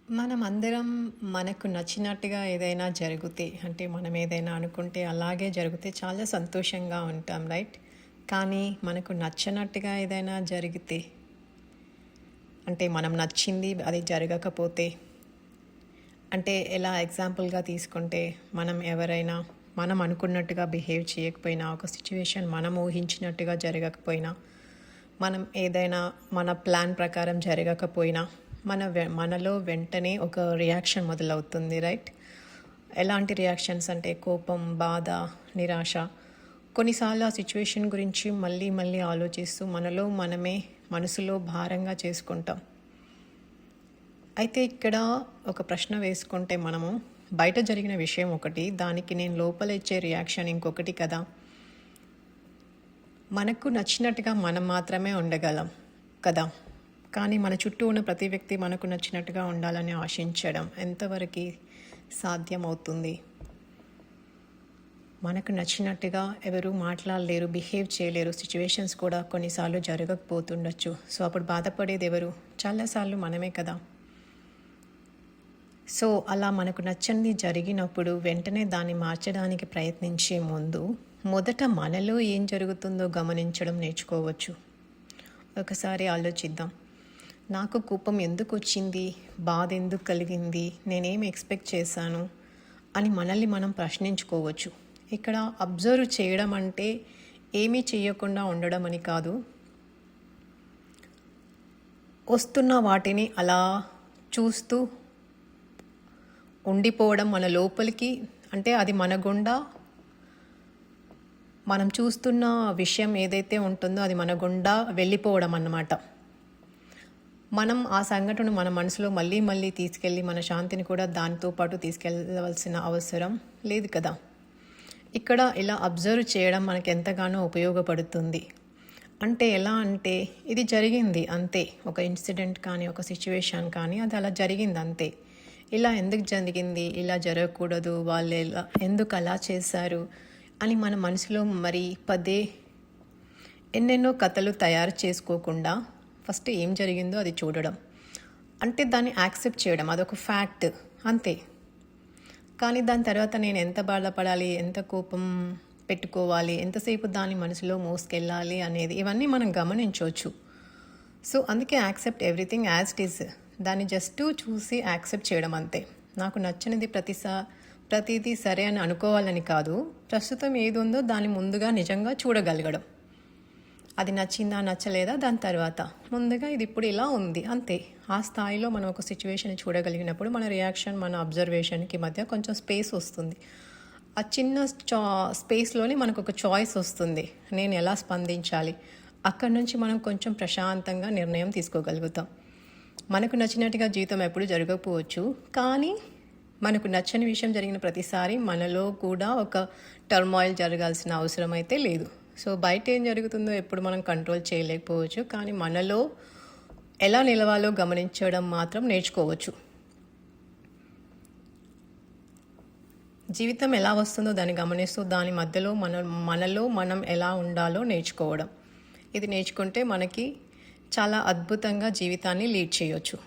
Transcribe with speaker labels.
Speaker 1: మనమందరం మనకు నచ్చినట్టుగా ఏదైనా జరిగితే అంటే మనం ఏదైనా అనుకుంటే అలాగే జరిగితే చాలా సంతోషంగా ఉంటాం, రైట్? కానీ మనకు నచ్చనట్టుగా ఏదైనా జరిగితే అంటే మనం నచ్చింది అది జరగకపోతే అంటే ఎలా ఎగ్జాంపుల్గా తీసుకుంటే మనం అనుకున్నట్టుగా బిహేవ్ చేయకపోయినా, ఒక సిచ్యువేషన్ మనం ఊహించినట్టుగా జరగకపోయినా, మనం ఏదైనా మన ప్లాన్ ప్రకారం జరగకపోయినా మనలో వెంటనే ఒక రియాక్షన్ మొదలవుతుంది, రైట్? ఎలాంటి రియాక్షన్స్ అంటే కోపం, బాధ, నిరాశ. కొన్నిసార్లు ఆ సిచ్యువేషన్ గురించి మళ్ళీ మళ్ళీ ఆలోచిస్తూ మనమే మనసులో భారంగా చేసుకుంటాం. అయితే ఇక్కడ ఒక ప్రశ్న వేసుకుంటే మనము బయట జరిగిన విషయం ఒకటి, దానికి నేను లోపల ఇచ్చే రియాక్షన్ ఇంకొకటి కదా. మనకు నచ్చినట్టుగా మనం మాత్రమే ఉండగలం కదా, కానీ మన చుట్టూ ఉన్న ప్రతి వ్యక్తి మనకు నచ్చినట్టుగా ఉండాలని ఆశించడం ఎంతవరకు సాధ్యమవుతుంది? మనకు నచ్చినట్టుగా ఎవరు మాట్లాడలేరు, బిహేవ్ చేయలేరు. సిచ్యువేషన్స్ కూడా కొన్నిసార్లు జరగకపోతుండొచ్చు. సో అప్పుడు బాధపడేది ఎవరు? చాలాసార్లు మనమే కదా. సో అలా మనకు నచ్చనిది జరిగినప్పుడు వెంటనే దాన్ని మార్చడానికి ప్రయత్నించే ముందు మొదట మనలో ఏం జరుగుతుందో గమనించడం నేర్చుకోవచ్చు. ఒకసారి ఆలోచిద్దాం. నాకు కోపం ఎందుకు వచ్చింది, బాధ ఎందుకు కలిగింది, నేనేం ఎక్స్పెక్ట్ చేశాను అని మనల్ని మనం ప్రశ్నించుకోవచ్చు. ఇక్కడ అబ్జర్వ్ చేయడం అంటే ఏమీ చేయకుండా ఉండడం అని కాదు. వస్తున్న వాటిని అలా చూస్తూ ఉండిపోవడం, మన లోపలికి అంటే అది మన గుండా మనం చూస్తున్న విషయం ఏదైతే ఉంటుందో అది మన గుండా వెళ్ళిపోవడం అన్నమాట. మనం ఆ సంఘటన మన మనసులో మళ్ళీ మళ్ళీ తీసుకెళ్ళి మన శాంతిని కూడా దానితో పాటు తీసుకెళ్ళవలసిన అవసరం లేదు కదా. ఇక్కడ ఇలా అబ్జర్వ్ చేయడం మనకు ఎంతగానో ఉపయోగపడుతుంది. అంటే ఎలా అంటే ఇది జరిగింది అంతే, ఒక ఇన్సిడెంట్ కానీ ఒక సిచ్యువేషన్ కానీ అది అలా జరిగింది అంతే. ఇలా ఎందుకు జరిగింది, ఇలా జరగకూడదు, వాళ్ళు ఎందుకు అలా చేశారు అని మన మనసులో మరి పదే ఎన్నెన్నో కథలు తయారు చేసుకోకుండా ఫస్ట్ ఏం జరిగిందో అది చూడడం, అంటే దాన్ని యాక్సెప్ట్ చేయడం, అదొక ఫ్యాక్ట్ అంతే. కానీ దాని తర్వాత నేను ఎంత బాధపడాలి, ఎంత కోపం పెట్టుకోవాలి, ఎంతసేపు దాన్ని మనసులో మోసుకెళ్ళాలి అనేది ఇవన్నీ మనం గమనించవచ్చు. సో అందుకే accept everything as it is, దాన్ని జస్ట్ చూసి యాక్సెప్ట్ చేయడం అంతే. నాకు నచ్చినది ప్రతిదీ సరే అని అనుకోవాలని కాదు, ప్రస్తుతం ఏది ఉందో దాన్ని ముందుగా నిజంగా చూడగలగడం. అది నచ్చిందా నచ్చలేదా దాని తర్వాత ముందుగా ఇది ఇప్పుడు ఇలా ఉంది అంతే. ఆ స్థాయిలో మనం ఒక సిచ్యువేషన్ చూడగలిగినప్పుడు మన రియాక్షన్, మన అబ్జర్వేషన్కి మధ్య కొంచెం స్పేస్ వస్తుంది. ఆ చిన్న స్పేస్లోనే మనకు ఒక చాయిస్ వస్తుంది, నేను ఎలా స్పందించాలి. అక్కడి నుంచి మనం కొంచెం ప్రశాంతంగా నిర్ణయం తీసుకోగలుగుతాం. మనకు నచ్చినట్టుగా జీవితం ఎప్పుడు జరగకపోవచ్చు, కానీ మనకు నచ్చని విషయం జరిగిన ప్రతిసారి మనలో కూడా ఒక టర్మాయిల్ జరగాల్సిన అవసరం అయితే లేదు. సో బయట ఏం జరుగుతుందో ఎప్పుడు మనం కంట్రోల్ చేయలేకపోవచ్చు, కానీ మనలో ఎలా నిలవాలో గమనించడం మాత్రం నేర్చుకోవచ్చు. జీవితం ఎలా వస్తుందో దాన్ని గమనిస్తూ దాని మధ్యలో మనలో మనం ఎలా ఉండాలో నేర్చుకోవడం. ఇది నేర్చుకుంటే మనకి చాలా అద్భుతంగా జీవితాన్ని లీడ్ చేయొచ్చు.